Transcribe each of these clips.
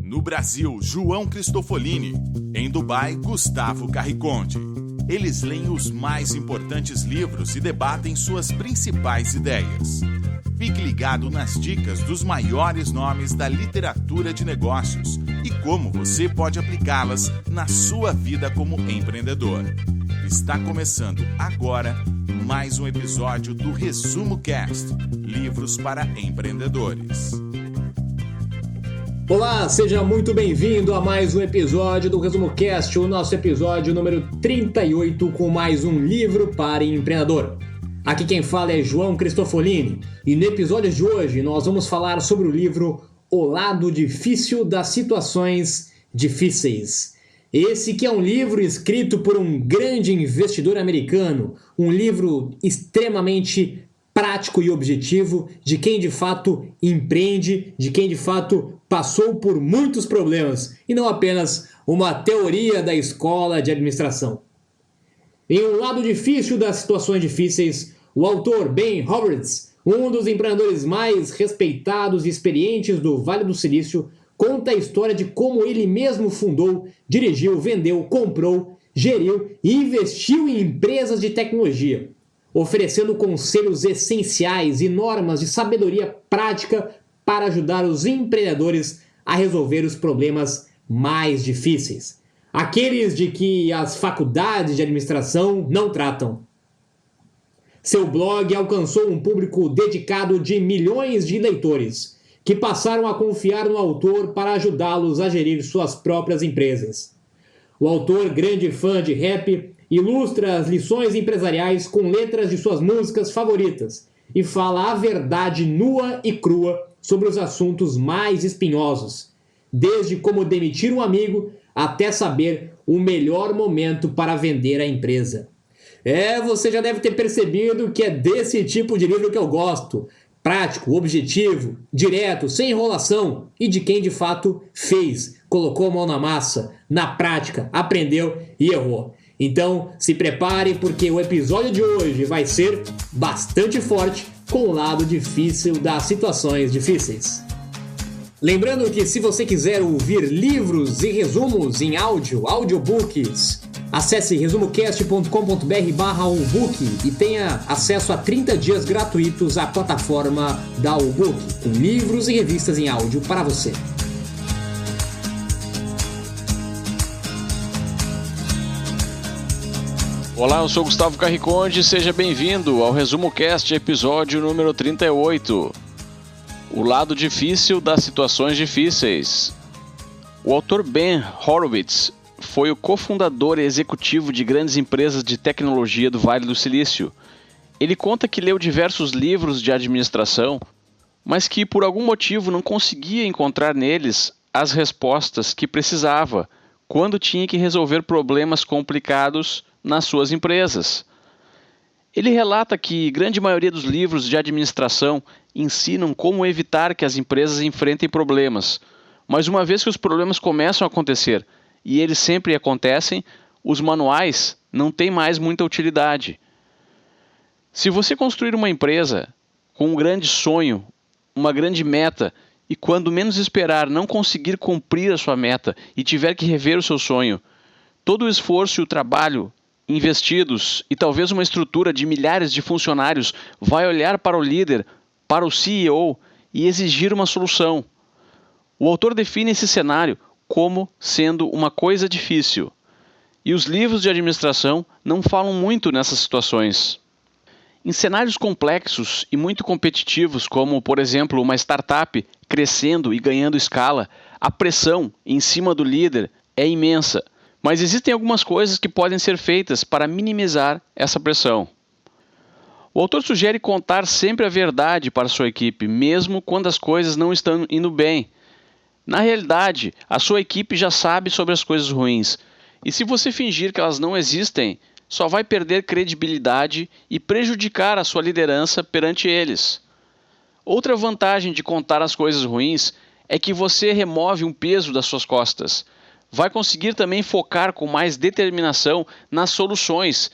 No Brasil, João Cristofolini. Em Dubai, Gustavo Carriconde. Eles leem os mais importantes livros e debatem suas principais ideias. Fique ligado nas dicas dos maiores nomes da literatura de negócios e como você pode aplicá-las na sua vida como empreendedor. Está começando agora mais um episódio do Resumo Cast, livros para empreendedores. Olá, seja muito bem-vindo a mais um episódio do Resumo Cast, o nosso episódio número 38 com mais um livro para empreendedor. Aqui quem fala é João Cristofolini e no episódio de hoje nós vamos falar sobre o livro O Lado Difícil das Situações Difíceis. Esse que é um livro escrito por um grande investidor americano, um livro extremamente prático e objetivo de quem de fato empreende, de quem de fato passou por muitos problemas e não apenas uma teoria da escola de administração. Em Um Lado Difícil das Situações Difíceis, o autor Ben Horowitz, um dos empreendedores mais respeitados e experientes do Vale do Silício, conta a história de como ele mesmo fundou, dirigiu, vendeu, comprou, geriu e investiu em empresas de tecnologia, oferecendo conselhos essenciais e normas de sabedoria prática para ajudar os empreendedores a resolver os problemas mais difíceis, aqueles de que as faculdades de administração não tratam. Seu blog alcançou um público dedicado de milhões de leitores, que passaram a confiar no autor para ajudá-los a gerir suas próprias empresas. O autor, grande fã de rap, ilustra as lições empresariais com letras de suas músicas favoritas e fala a verdade nua e crua sobre os assuntos mais espinhosos, desde como demitir um amigo até saber o melhor momento para vender a empresa. Você já deve ter percebido que é desse tipo de livro que eu gosto. Prático, objetivo, direto, sem enrolação e de quem de fato fez, colocou a mão na massa, na prática, aprendeu e errou. Então, se prepare porque o episódio de hoje vai ser bastante forte com o lado difícil das situações difíceis. Lembrando que se você quiser ouvir livros e resumos em audiobooks, acesse resumocast.com.br/audiobook e tenha acesso a 30 dias gratuitos à plataforma da Audiobook, com livros e revistas em áudio para você. Olá, eu sou Gustavo Carriconde, seja bem-vindo ao Resumo Cast, episódio número 38. O lado difícil das situações difíceis. O autor Ben Horowitz foi o cofundador e executivo de grandes empresas de tecnologia do Vale do Silício. Ele conta que leu diversos livros de administração, mas que por algum motivo não conseguia encontrar neles as respostas que precisava quando tinha que resolver problemas complicados nas suas empresas. Ele relata que grande maioria dos livros de administração ensinam como evitar que as empresas enfrentem problemas, mas uma vez que os problemas começam a acontecer, e eles sempre acontecem, os manuais não têm mais muita utilidade. Se você construir uma empresa com um grande sonho, uma grande meta, e quando menos esperar não conseguir cumprir a sua meta e tiver que rever o seu sonho, todo o esforço e o trabalho investidos e talvez uma estrutura de milhares de funcionários vai olhar para o líder, para o CEO e exigir uma solução. O autor define esse cenário como sendo uma coisa difícil. E os livros de administração não falam muito nessas situações. Em cenários complexos e muito competitivos, como, por exemplo, uma startup crescendo e ganhando escala, a pressão em cima do líder é imensa. Mas existem algumas coisas que podem ser feitas para minimizar essa pressão. O autor sugere contar sempre a verdade para sua equipe, mesmo quando as coisas não estão indo bem. Na realidade, a sua equipe já sabe sobre as coisas ruins, e se você fingir que elas não existem, só vai perder credibilidade e prejudicar a sua liderança perante eles. Outra vantagem de contar as coisas ruins é que você remove um peso das suas costas. Vai conseguir também focar com mais determinação nas soluções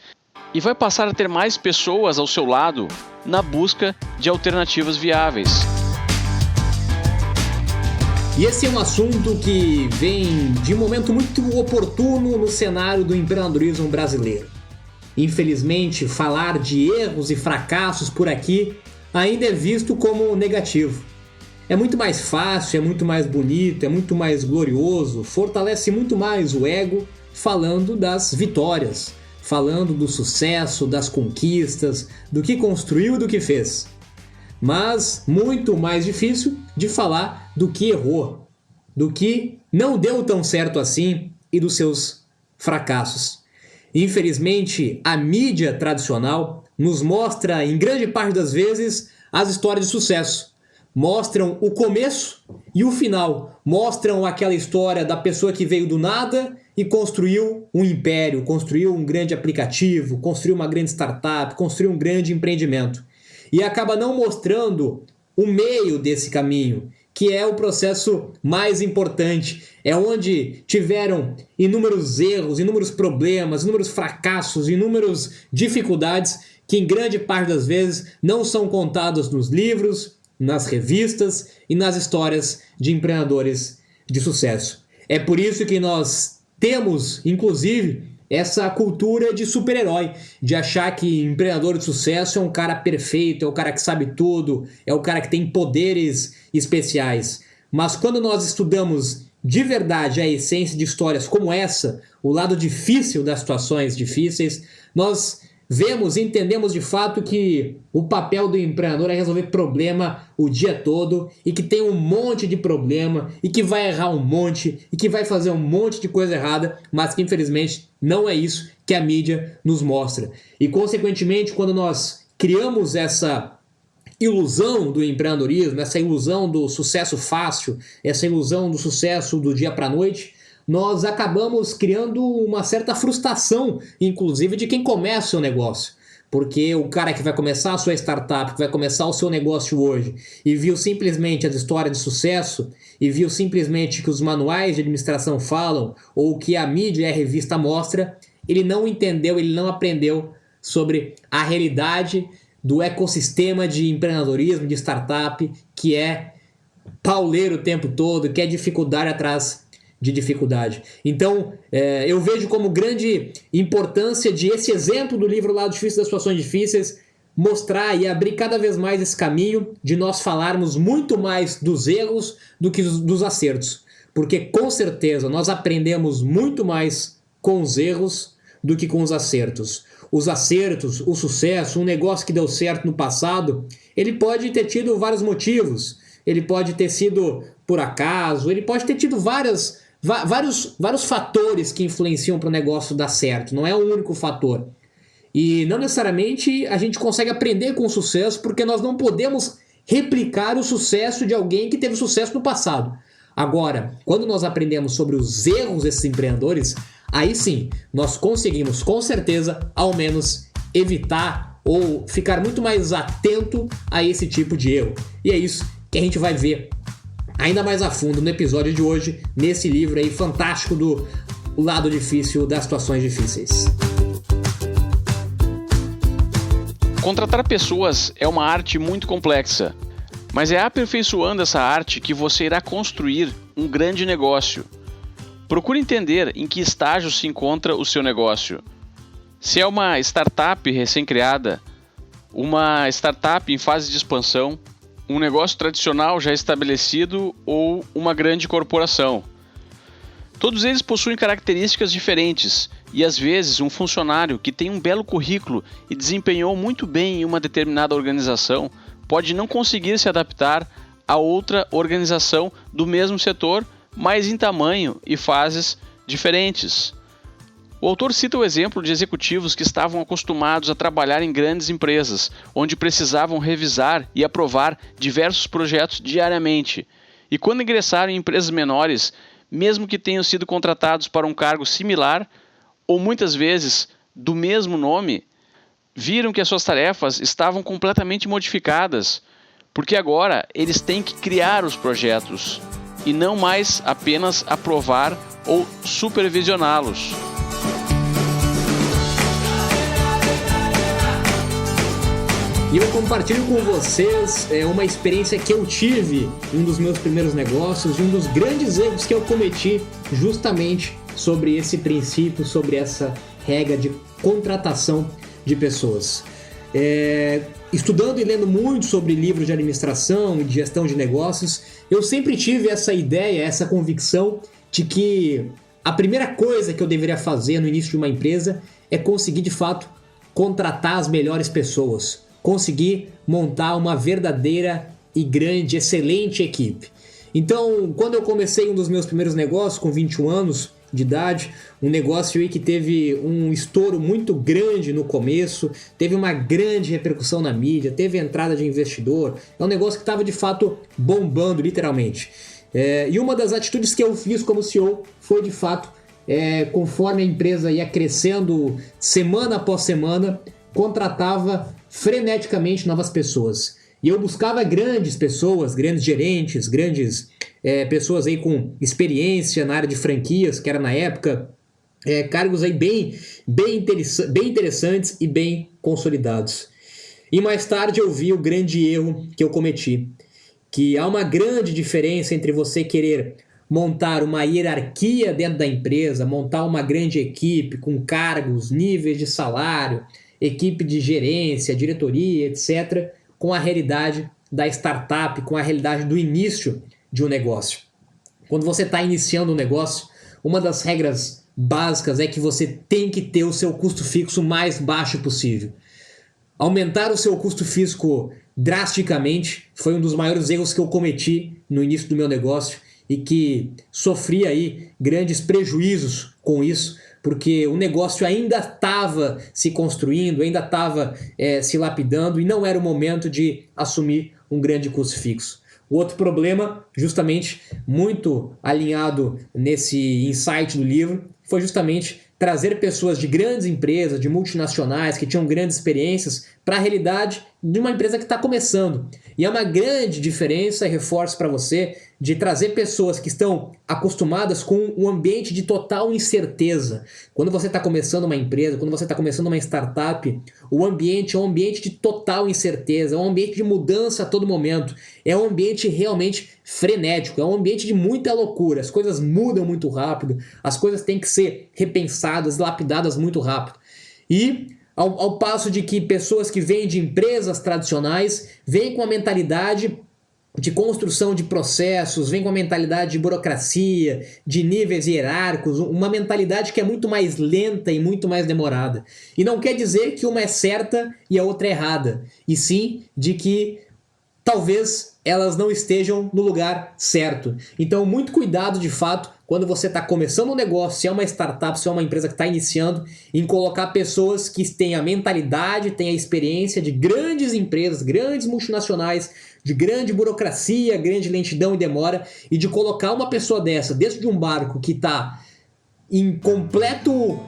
e vai passar a ter mais pessoas ao seu lado na busca de alternativas viáveis. E esse é um assunto que vem de um momento muito oportuno no cenário do empreendedorismo brasileiro. Infelizmente, falar de erros e fracassos por aqui ainda é visto como negativo. É muito mais fácil, é muito mais bonito, é muito mais glorioso, fortalece muito mais o ego falando das vitórias, falando do sucesso, das conquistas, do que construiu e do que fez. Mas muito mais difícil de falar do que errou, do que não deu tão certo assim e dos seus fracassos. Infelizmente, a mídia tradicional nos mostra, em grande parte das vezes, as histórias de sucesso. Mostram o começo e o final. Mostram aquela história da pessoa que veio do nada e construiu um império, construiu um grande aplicativo, construiu uma grande startup, construiu um grande empreendimento. E acaba não mostrando o meio desse caminho, que é o processo mais importante. É onde tiveram inúmeros erros, inúmeros problemas, inúmeros fracassos, inúmeras dificuldades que em grande parte das vezes não são contados nos livros, nas revistas e nas histórias de empreendedores de sucesso. É por isso que nós temos, inclusive, essa cultura de super-herói, de achar que empreendedor de sucesso é um cara perfeito, é o cara que sabe tudo, é o cara que tem poderes especiais. Mas quando nós estudamos de verdade a essência de histórias como essa, o lado difícil das situações difíceis, nós vemos e entendemos de fato que o papel do empreendedor é resolver problema o dia todo e que tem um monte de problema e que vai errar um monte e que vai fazer um monte de coisa errada, mas que infelizmente não é isso que a mídia nos mostra. E consequentemente, quando nós criamos essa ilusão do empreendedorismo, essa ilusão do sucesso fácil, essa ilusão do sucesso do dia para a noite, nós acabamos criando uma certa frustração, inclusive, de quem começa o negócio. Porque o cara que vai começar a sua startup, que vai começar o seu negócio hoje, e viu simplesmente as histórias de sucesso, e viu simplesmente que os manuais de administração falam, ou que a mídia e a revista mostra, ele não entendeu, ele não aprendeu sobre a realidade do ecossistema de empreendedorismo, de startup, que é pauleiro o tempo todo, que é dificuldade atrás de dificuldade. Então, eu vejo como grande importância de esse exemplo do livro Lado Difícil das Situações Difíceis mostrar e abrir cada vez mais esse caminho de nós falarmos muito mais dos erros do que dos acertos. Porque, com certeza, nós aprendemos muito mais com os erros do que com os acertos. Os acertos, o sucesso, um negócio que deu certo no passado, ele pode ter tido vários motivos. Ele pode ter sido por acaso, ele pode ter tido vários fatores que influenciam para o negócio dar certo. Não é o único fator. E não necessariamente a gente consegue aprender com o sucesso, porque nós não podemos replicar o sucesso de alguém que teve sucesso no passado. Agora, quando nós aprendemos sobre os erros desses empreendedores, aí sim, nós conseguimos, com certeza, ao menos evitar ou ficar muito mais atento a esse tipo de erro. E é isso que a gente vai ver ainda mais a fundo no episódio de hoje, nesse livro aí fantástico do Lado Difícil das Situações Difíceis. Contratar pessoas é uma arte muito complexa, mas é aperfeiçoando essa arte que você irá construir um grande negócio. Procure entender em que estágio se encontra o seu negócio. Se é uma startup recém-criada, uma startup em fase de expansão, um negócio tradicional já estabelecido ou uma grande corporação. Todos eles possuem características diferentes e, às vezes, um funcionário que tem um belo currículo e desempenhou muito bem em uma determinada organização pode não conseguir se adaptar a outra organização do mesmo setor, mas em tamanho e fases diferentes. O autor cita o exemplo de executivos que estavam acostumados a trabalhar em grandes empresas, onde precisavam revisar e aprovar diversos projetos diariamente. E quando ingressaram em empresas menores, mesmo que tenham sido contratados para um cargo similar, ou muitas vezes do mesmo nome, viram que as suas tarefas estavam completamente modificadas, porque agora eles têm que criar os projetos, e não mais apenas aprovar ou supervisioná-los. E eu compartilho com vocês uma experiência que eu tive em um dos meus primeiros negócios e um dos grandes erros que eu cometi justamente sobre esse princípio, sobre essa regra de contratação de pessoas. Estudando e lendo muito sobre livros de administração e de gestão de negócios, eu sempre tive essa ideia, essa convicção de que a primeira coisa que eu deveria fazer no início de uma empresa é conseguir de fato contratar as melhores pessoas, conseguir montar uma verdadeira e grande, excelente equipe. Então, quando eu comecei um dos meus primeiros negócios, com 21 anos de idade, um negócio aí que teve um estouro muito grande no começo, teve uma grande repercussão na mídia, teve entrada de investidor, é um negócio que estava de fato bombando, literalmente. E uma das atitudes que eu fiz como CEO foi de fato, conforme a empresa ia crescendo semana após semana, contratava freneticamente novas pessoas. E eu buscava grandes pessoas, grandes gerentes, grandes pessoas aí com experiência na área de franquias, que era na época cargos aí bem interessantes e bem consolidados. E mais tarde eu vi o grande erro que eu cometi, que há uma grande diferença entre você querer montar uma hierarquia dentro da empresa, montar uma grande equipe com cargos, níveis de salário, equipe de gerência, diretoria, etc., com a realidade da startup, com a realidade do início de um negócio. Quando você está iniciando um negócio, uma das regras básicas é que você tem que ter o seu custo fixo mais baixo possível. Aumentar o seu custo fixo drasticamente foi um dos maiores erros que eu cometi no início do meu negócio e que sofri aí grandes prejuízos com isso, porque o negócio ainda estava se construindo, ainda estava se lapidando e não era o momento de assumir um grande custo fixo. O outro problema, justamente muito alinhado nesse insight do livro, foi justamente trazer pessoas de grandes empresas, de multinacionais, que tinham grandes experiências, para a realidade de uma empresa que está começando. E é uma grande diferença, e reforço para você, de trazer pessoas que estão acostumadas com um ambiente de total incerteza. Quando você está começando uma empresa, quando você está começando uma startup, o ambiente é um ambiente de total incerteza, é um ambiente de mudança a todo momento, é um ambiente realmente frenético, é um ambiente de muita loucura, as coisas mudam muito rápido, as coisas têm que ser repensadas, lapidadas muito rápido. E ao passo de que pessoas que vêm de empresas tradicionais vêm com a mentalidade de construção de processos, vêm com a mentalidade de burocracia, de níveis hierárquicos, uma mentalidade que é muito mais lenta e muito mais demorada. E não quer dizer que uma é certa e a outra é errada, e sim de que talvez elas não estejam no lugar certo. Então, muito cuidado de fato quando você está começando um negócio, se é uma startup, se é uma empresa que está iniciando, em colocar pessoas que têm a mentalidade, têm a experiência de grandes empresas, grandes multinacionais, de grande burocracia, grande lentidão e demora, e de colocar uma pessoa dessa dentro de um barco que está em completo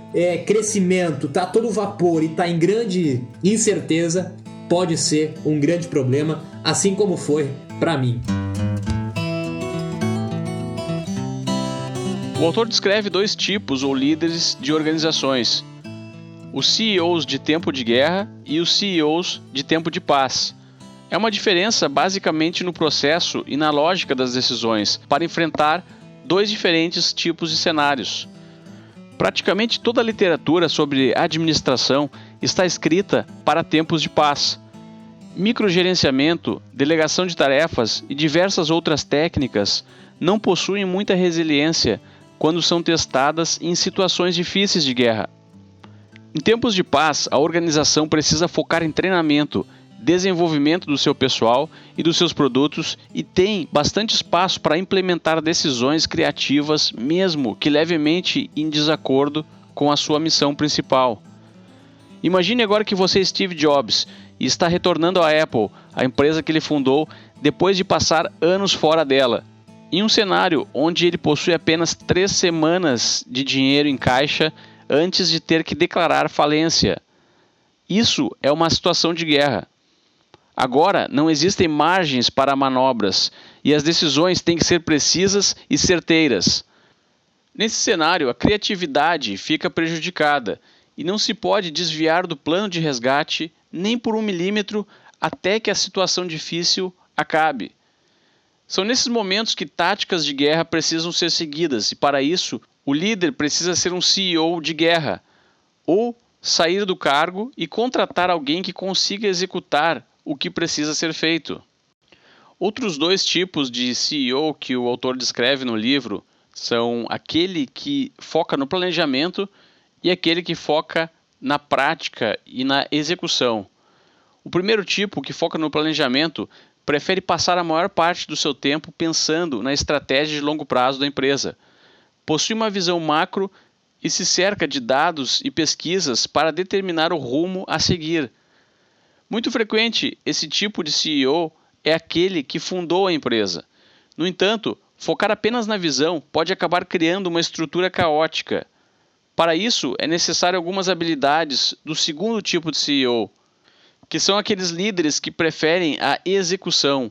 crescimento, está todo vapor e está em grande incerteza, pode ser um grande problema, assim como foi para mim. O autor descreve dois tipos ou líderes de organizações: os CEOs de tempo de guerra e os CEOs de tempo de paz. É uma diferença basicamente no processo e na lógica das decisões para enfrentar dois diferentes tipos de cenários. Praticamente toda a literatura sobre administração está escrita para tempos de paz. Microgerenciamento, delegação de tarefas e diversas outras técnicas não possuem muita resiliência quando são testadas em situações difíceis de guerra. Em tempos de paz, a organização precisa focar em treinamento, desenvolvimento do seu pessoal e dos seus produtos e tem bastante espaço para implementar decisões criativas, mesmo que levemente em desacordo com a sua missão principal. Imagine agora que você é Steve Jobs e está retornando à Apple, a empresa que ele fundou, depois de passar anos fora dela. Em um cenário onde ele possui apenas 3 semanas de dinheiro em caixa antes de ter que declarar falência. Isso é uma situação de guerra. Agora não existem margens para manobras e as decisões têm que ser precisas e certeiras. Nesse cenário, a criatividade fica prejudicada e não se pode desviar do plano de resgate nem por 1 milímetro até que a situação difícil acabe. São nesses momentos que táticas de guerra precisam ser seguidas, e para isso, o líder precisa ser um CEO de guerra, ou sair do cargo e contratar alguém que consiga executar o que precisa ser feito. Outros dois tipos de CEO que o autor descreve no livro são aquele que foca no planejamento e aquele que foca na prática e na execução. O primeiro tipo, que foca no planejamento, prefere passar a maior parte do seu tempo pensando na estratégia de longo prazo da empresa. Possui uma visão macro e se cerca de dados e pesquisas para determinar o rumo a seguir. Muito frequente, esse tipo de CEO é aquele que fundou a empresa. No entanto, focar apenas na visão pode acabar criando uma estrutura caótica. Para isso, é necessário algumas habilidades do segundo tipo de CEO, que são aqueles líderes que preferem a execução.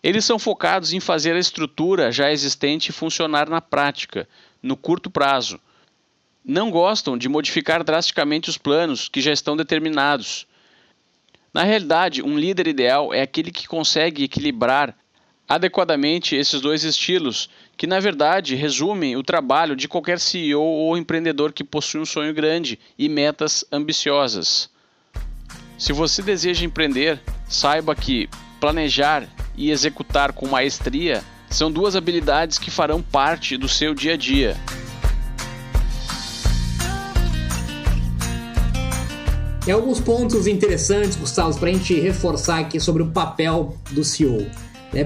Eles são focados em fazer a estrutura já existente funcionar na prática, no curto prazo. Não gostam de modificar drasticamente os planos que já estão determinados. Na realidade, um líder ideal é aquele que consegue equilibrar adequadamente esses dois estilos, que na verdade resumem o trabalho de qualquer CEO ou empreendedor que possui um sonho grande e metas ambiciosas. Se você deseja empreender, saiba que planejar e executar com maestria são duas habilidades que farão parte do seu dia a dia. Tem alguns pontos interessantes, Gustavo, para a gente reforçar aqui sobre o papel do CEO.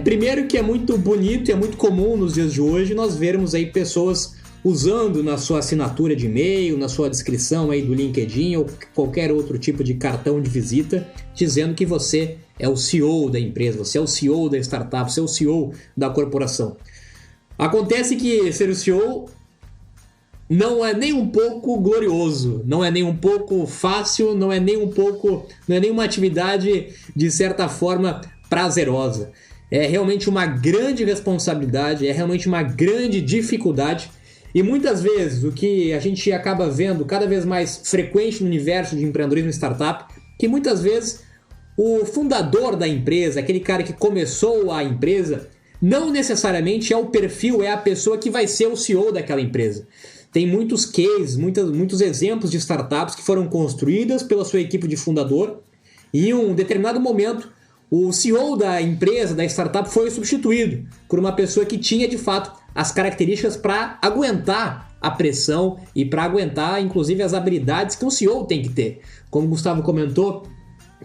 Primeiro que é muito bonito e é muito comum nos dias de hoje nós vermos aí pessoas usando na sua assinatura de e-mail, na sua descrição aí do LinkedIn ou qualquer outro tipo de cartão de visita, dizendo que você é o CEO da empresa, você é o CEO da startup, você é o CEO da corporação. Acontece que ser o CEO não é nem um pouco glorioso, não é nem um pouco fácil, não é nem uma atividade de certa forma prazerosa. É realmente uma grande responsabilidade, é realmente uma grande dificuldade. E muitas vezes o que a gente acaba vendo cada vez mais frequente no universo de empreendedorismo e startup, que muitas vezes o fundador da empresa, aquele cara que começou a empresa, não necessariamente é o perfil, é a pessoa que vai ser o CEO daquela empresa. Tem muitos cases, muitos exemplos de startups que foram construídas pela sua equipe de fundador e em um determinado momento o CEO da empresa, da startup, foi substituído por uma pessoa que tinha de fato as características para aguentar a pressão e para aguentar inclusive as habilidades que um CEO tem que ter. Como o Gustavo comentou,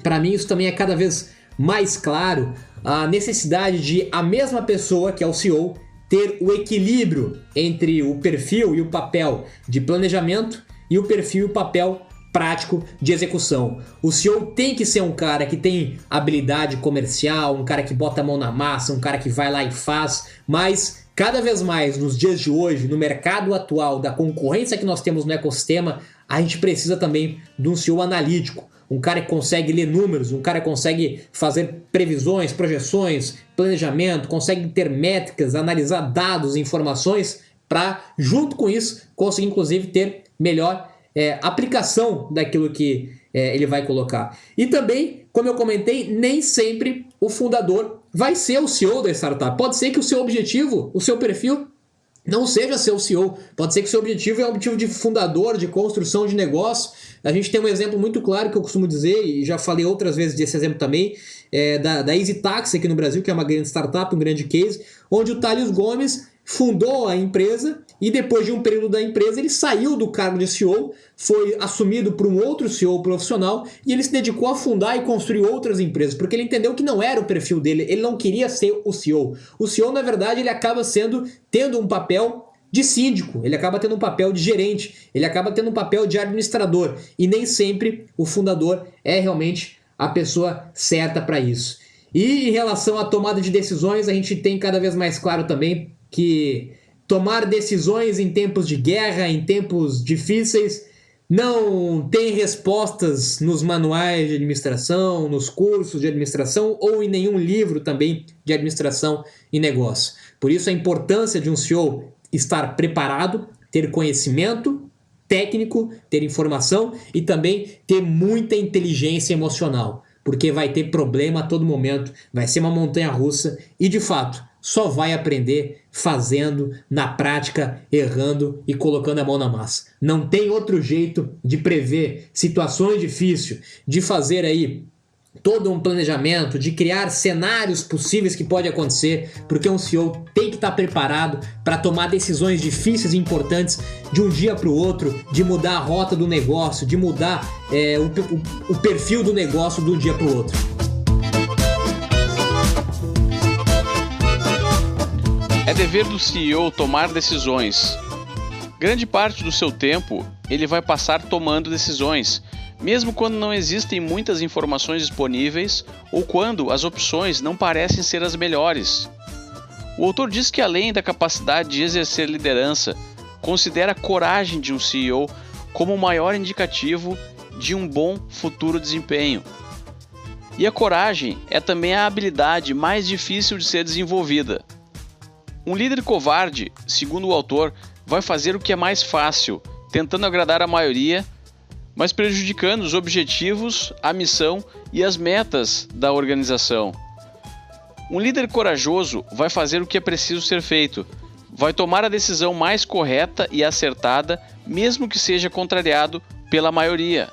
para mim isso também é cada vez mais claro, a necessidade de a mesma pessoa que é o CEO ter o equilíbrio entre o perfil e o papel de planejamento e o perfil e o papel prático de execução. O CEO tem que ser um cara que tem habilidade comercial, um cara que bota a mão na massa, um cara que vai lá e faz, mas cada vez mais nos dias de hoje, no mercado atual, da concorrência que nós temos no ecossistema, a gente precisa também de um CEO analítico, um cara que consegue ler números, um cara que consegue fazer previsões, projeções, planejamento, consegue ter métricas, analisar dados, informações para, junto com isso, conseguir inclusive ter melhor aplicação daquilo que ele vai colocar. E também, como eu comentei, nem sempre o fundador vai ser o CEO da startup. Pode ser que o seu objetivo, o seu perfil, não seja ser o CEO. Pode ser que o seu objetivo é um objetivo de fundador, de construção de negócio. A gente tem um exemplo muito claro que eu costumo dizer, e já falei outras vezes desse exemplo também, da Easy Taxi aqui no Brasil, que é uma grande startup, um grande case, onde o Thales Gomes fundou a empresa e depois de um período da empresa ele saiu do cargo de CEO, foi assumido por um outro CEO profissional e ele se dedicou a fundar e construir outras empresas, porque ele entendeu que não era o perfil dele, ele não queria ser o CEO. O CEO, na verdade, ele acaba tendo um papel de síndico, ele acaba tendo um papel de gerente, ele acaba tendo um papel de administrador e nem sempre o fundador é realmente a pessoa certa para isso. E em relação à tomada de decisões, a gente tem cada vez mais claro também que tomar decisões em tempos de guerra, em tempos difíceis, não tem respostas nos manuais de administração, nos cursos de administração ou em nenhum livro também de administração e negócio. Por isso a importância de um CEO estar preparado, ter conhecimento técnico, ter informação e também ter muita inteligência emocional. porque vai ter problema a todo momento, vai ser uma montanha-russa e, de fato, só vai aprender fazendo, na prática, errando e colocando a mão na massa. Não tem outro jeito de prever situações difíceis, de fazer aí todo um planejamento, de criar cenários possíveis que pode acontecer, porque um CEO tem que estar preparado para tomar decisões difíceis e importantes de um dia para o outro, de mudar a rota do negócio, de mudar o perfil do negócio de um dia para o outro. É dever do CEO tomar decisões. Grande parte do seu tempo ele vai passar tomando decisões, mesmo quando não existem muitas informações disponíveis ou quando as opções não parecem ser as melhores. O autor diz que, além da capacidade de exercer liderança, considera a coragem de um CEO como o maior indicativo de um bom futuro desempenho. E a coragem é também a habilidade mais difícil de ser desenvolvida. Um líder covarde, segundo o autor, vai fazer o que é mais fácil, tentando agradar a maioria, mas prejudicando os objetivos, a missão e as metas da organização. Um líder corajoso vai fazer o que é preciso ser feito, vai tomar a decisão mais correta e acertada, mesmo que seja contrariado pela maioria.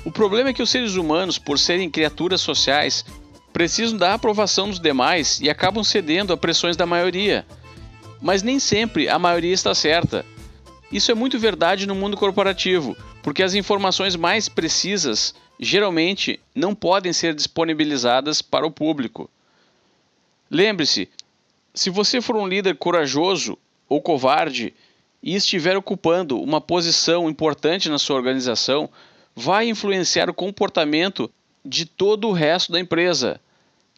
O problema é que os seres humanos, por serem criaturas sociais, precisam da aprovação dos demais e acabam cedendo a pressões da maioria. Mas nem sempre a maioria está certa. Isso é muito verdade no mundo corporativo, porque as informações mais precisas geralmente não podem ser disponibilizadas para o público. Lembre-se, se você for um líder corajoso ou covarde e estiver ocupando uma posição importante na sua organização, vai influenciar o comportamento de todo o resto da empresa,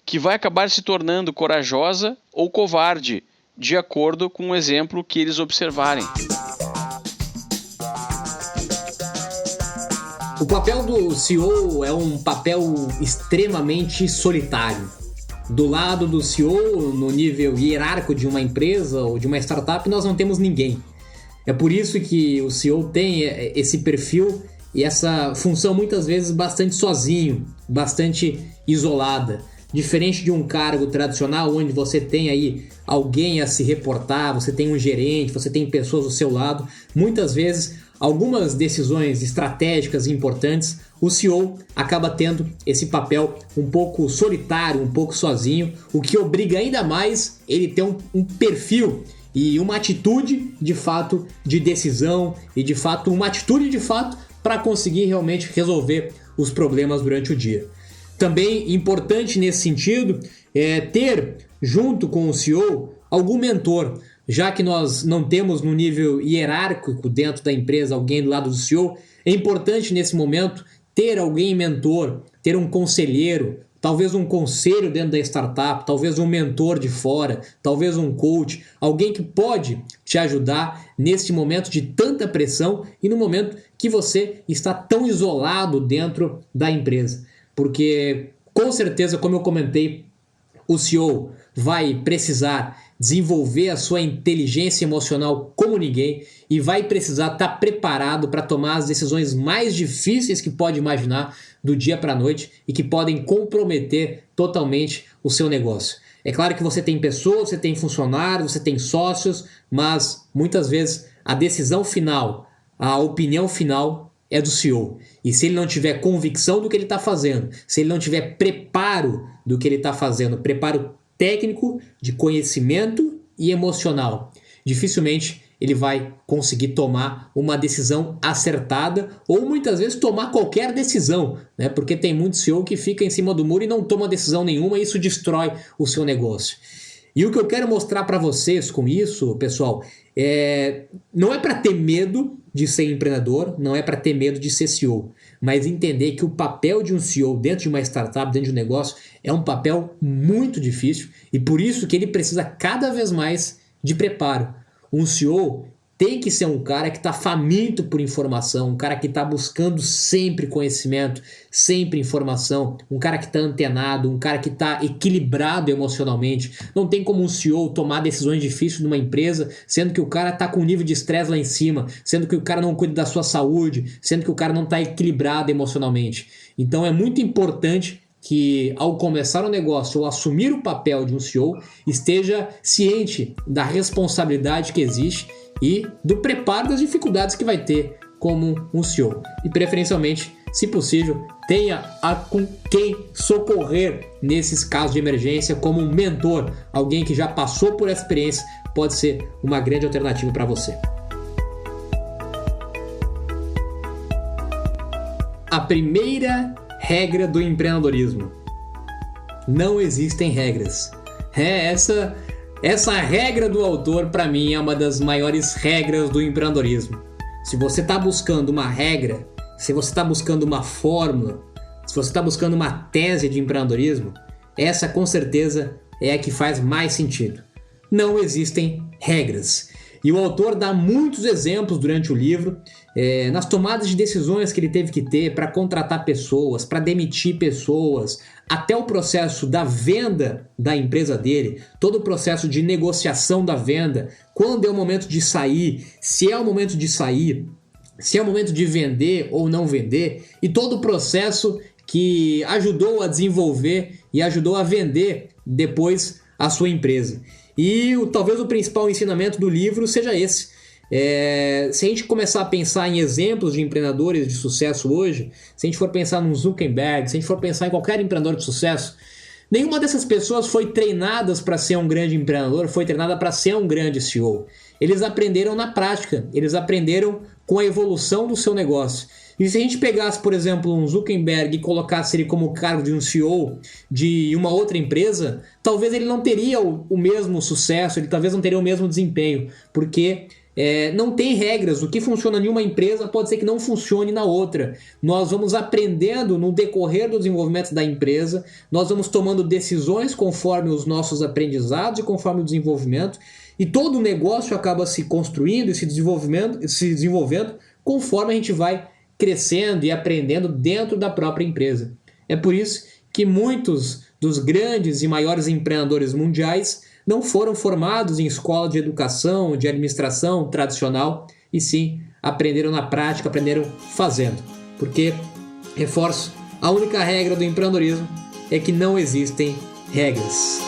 que vai acabar se tornando corajosa ou covarde, de acordo com o exemplo que eles observarem. O papel do CEO é um papel extremamente solitário. Do lado do CEO, no nível hierárquico de uma empresa ou de uma startup, nós não temos ninguém. É por isso que o CEO tem esse perfil e essa função muitas vezes bastante sozinho, bastante isolada. Diferente de um cargo tradicional onde você tem aí alguém a se reportar, você tem um gerente, você tem pessoas do seu lado, muitas vezes algumas decisões estratégicas e importantes, o CEO acaba tendo esse papel um pouco solitário, um pouco sozinho, o que obriga ainda mais ele ter um perfil e uma atitude de fato de decisão e de fato uma atitude de fato para conseguir realmente resolver os problemas durante o dia. Também importante nesse sentido é ter junto com o CEO algum mentor, já que nós não temos no nível hierárquico dentro da empresa alguém do lado do CEO, é importante nesse momento ter alguém mentor, ter um conselheiro, talvez um conselho dentro da startup, talvez um mentor de fora, talvez um coach, alguém que pode te ajudar nesse momento de tanta pressão e no momento que você está tão isolado dentro da empresa. Porque, com certeza, como eu comentei, o CEO vai precisar desenvolver a sua inteligência emocional como ninguém e vai precisar estar preparado para tomar as decisões mais difíceis que pode imaginar do dia para a noite e que podem comprometer totalmente o seu negócio. É claro que você tem pessoas, você tem funcionários, você tem sócios, mas muitas vezes a decisão final, a opinião final é do CEO. E se ele não tiver convicção do que ele está fazendo, se ele não tiver preparo do que ele está fazendo, preparo técnico, de conhecimento e emocional, dificilmente ele vai conseguir tomar uma decisão acertada ou muitas vezes tomar qualquer decisão, né? Porque tem muito CEO que fica em cima do muro e não toma decisão nenhuma e isso destrói o seu negócio. E o que eu quero mostrar para vocês com isso, pessoal, não é para ter medo de ser empreendedor, não é para ter medo de ser CEO, mas entender que o papel de um CEO dentro de uma startup, dentro de um negócio, é um papel muito difícil e por isso que ele precisa cada vez mais de preparo. Um CEO tem que ser um cara que está faminto por informação, um cara que está buscando sempre conhecimento, sempre informação, um cara que está antenado, um cara que está equilibrado emocionalmente. Não tem como um CEO tomar decisões difíceis numa empresa, sendo que o cara está com um nível de estresse lá em cima, sendo que o cara não cuida da sua saúde, sendo que o cara não está equilibrado emocionalmente. Então é muito importante que ao começar um negócio ou assumir o papel de um CEO, esteja ciente da responsabilidade que existe e do preparo das dificuldades que vai ter como um CEO. E preferencialmente, se possível, tenha com quem socorrer nesses casos de emergência como um mentor, alguém que já passou por essa experiência, pode ser uma grande alternativa para você. A primeira regra do empreendedorismo: não existem regras. Essa regra do autor, para mim, é uma das maiores regras do empreendedorismo. Se você está buscando uma regra, se você está buscando uma fórmula, se você está buscando uma tese de empreendedorismo, essa com certeza é a que faz mais sentido. Não existem regras. E o autor dá muitos exemplos durante o livro, nas tomadas de decisões que ele teve que ter para contratar pessoas, para demitir pessoas, até o processo da venda da empresa dele, todo o processo de negociação da venda, quando é o momento de sair, se é o momento de sair, se é o momento de vender ou não vender, e todo o processo que ajudou a desenvolver e ajudou a vender depois a sua empresa. E talvez o principal ensinamento do livro seja esse. Se a gente começar a pensar em exemplos de empreendedores de sucesso hoje, se a gente for pensar num Zuckerberg, se a gente for pensar em qualquer empreendedor de sucesso, nenhuma dessas pessoas foi treinada para ser um grande empreendedor, foi treinada para ser um grande CEO. Eles aprenderam na prática, eles aprenderam com a evolução do seu negócio. E se a gente pegasse, por exemplo, um Zuckerberg e colocasse ele como cargo de um CEO de uma outra empresa, talvez ele não teria o mesmo sucesso, ele talvez não teria o mesmo desempenho, porque não tem regras. O que funciona em uma empresa pode ser que não funcione na outra. Nós vamos aprendendo no decorrer do desenvolvimento da empresa, nós vamos tomando decisões conforme os nossos aprendizados e conforme o desenvolvimento, e todo o negócio acaba se construindo e se desenvolvendo conforme a gente vai crescendo e aprendendo dentro da própria empresa. É por isso que muitos dos grandes e maiores empreendedores mundiais não foram formados em escola de educação, de administração tradicional, e sim aprenderam na prática, aprenderam fazendo. Porque, reforço, a única regra do empreendedorismo é que não existem regras.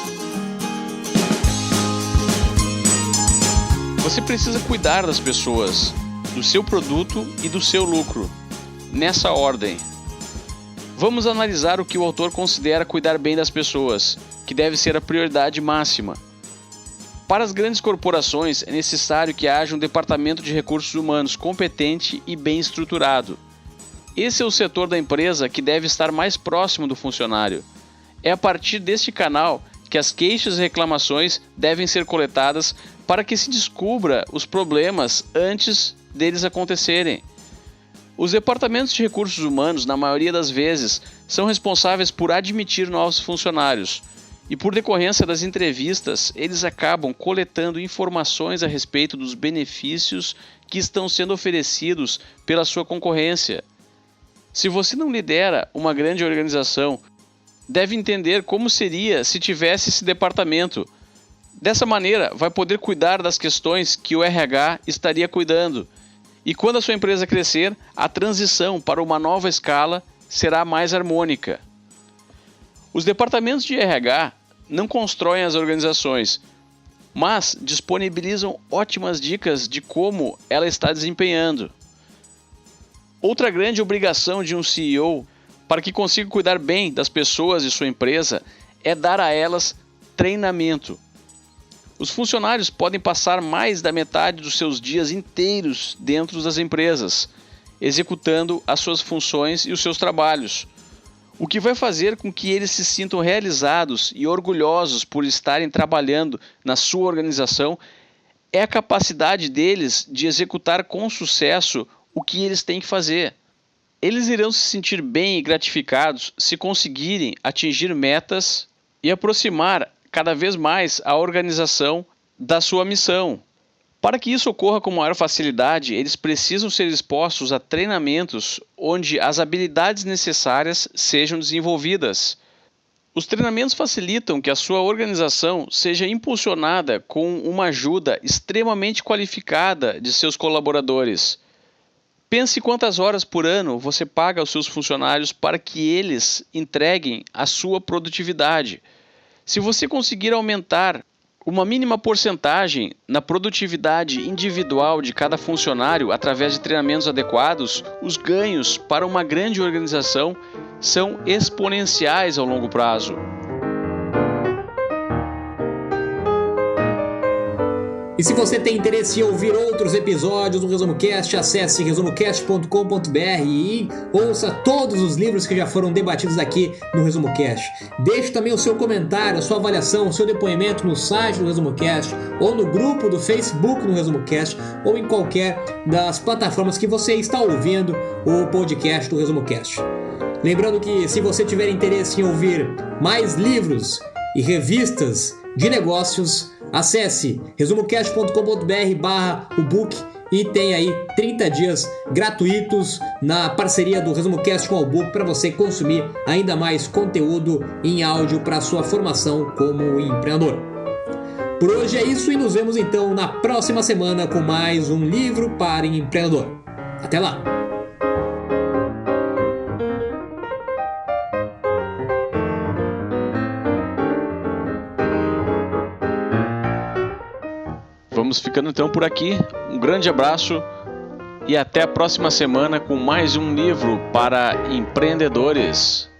Você precisa cuidar das pessoas, do seu produto e do seu lucro. Nessa ordem. Vamos analisar o que o autor considera cuidar bem das pessoas, que deve ser a prioridade máxima. Para as grandes corporações, é necessário que haja um departamento de recursos humanos competente e bem estruturado. Esse é o setor da empresa que deve estar mais próximo do funcionário. É a partir deste canal que as queixas e reclamações devem ser coletadas para que se descubra os problemas antes deles acontecerem. Os departamentos de recursos humanos, na maioria das vezes, são responsáveis por admitir novos funcionários e, por decorrência das entrevistas, eles acabam coletando informações a respeito dos benefícios que estão sendo oferecidos pela sua concorrência. Se você não lidera uma grande organização, deve entender como seria se tivesse esse departamento. Dessa maneira, vai poder cuidar das questões que o RH estaria cuidando. E quando a sua empresa crescer, a transição para uma nova escala será mais harmônica. Os departamentos de RH não constroem as organizações, mas disponibilizam ótimas dicas de como ela está desempenhando. Outra grande obrigação de um CEO, para que consiga cuidar bem das pessoas de sua empresa, é dar a elas treinamento. Os funcionários podem passar mais da metade dos seus dias inteiros dentro das empresas, executando as suas funções e os seus trabalhos, o que vai fazer com que eles se sintam realizados e orgulhosos por estarem trabalhando na sua organização. É a capacidade deles de executar com sucesso o que eles têm que fazer. Eles irão se sentir bem e gratificados se conseguirem atingir metas e aproximar cada vez mais a organização da sua missão. Para que isso ocorra com maior facilidade, eles precisam ser expostos a treinamentos onde as habilidades necessárias sejam desenvolvidas. Os treinamentos facilitam que a sua organização seja impulsionada com uma ajuda extremamente qualificada de seus colaboradores. Pense quantas horas por ano você paga aos seus funcionários para que eles entreguem a sua produtividade. Se você conseguir aumentar uma mínima porcentagem na produtividade individual de cada funcionário através de treinamentos adequados, os ganhos para uma grande organização são exponenciais ao longo prazo. E se você tem interesse em ouvir outros episódios do Resumo Cast, acesse resumocast.com.br e ouça todos os livros que já foram debatidos aqui no Resumo Cast. Deixe também o seu comentário, a sua avaliação, o seu depoimento no site do Resumo Cast, ou no grupo do Facebook do Resumo Cast, ou em qualquer das plataformas que você está ouvindo o podcast do Resumo Cast. Lembrando que se você tiver interesse em ouvir mais livros e revistas de negócios, acesse resumocast.com.br/book e tem aí 30 dias gratuitos na parceria do Resumo Cast com o Book para você consumir ainda mais conteúdo em áudio para sua formação como empreendedor. Por hoje é isso e nos vemos então na próxima semana com mais um livro para empreendedor. Até lá! Vamos ficando então por aqui. Um grande abraço e até a próxima semana com mais um livro para empreendedores.